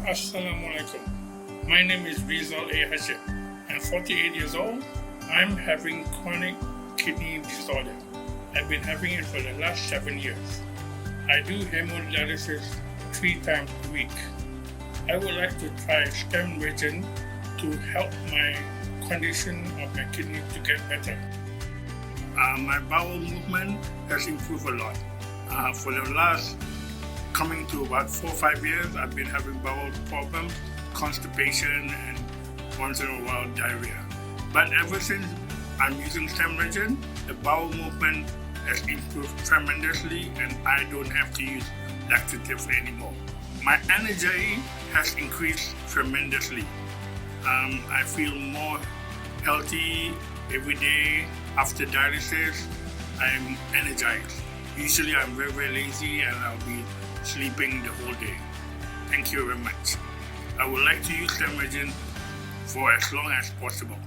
Assalamualaikum. My name is Rizal Hashim. I'm 48 years old. I'm having chronic kidney disorder. I've been having it for the last 7 years. I do hemodialysis 3 times a week. I would like to try Stemregen to help my condition of my kidney to get better. My bowel movement has improved a lot. For the last coming to about 4 or 5 years, I've been having bowel problems, constipation, and once in a while diarrhea. But ever since I'm using Stemregen, the bowel movement has improved tremendously and I don't have to use laxative anymore. My energy has increased tremendously. I feel more healthy every day. After dialysis, I'm energized. Usually I'm very, very lazy and I'll be sleeping the whole day. Thank you very much. I would like to use Stemregen for as long as possible.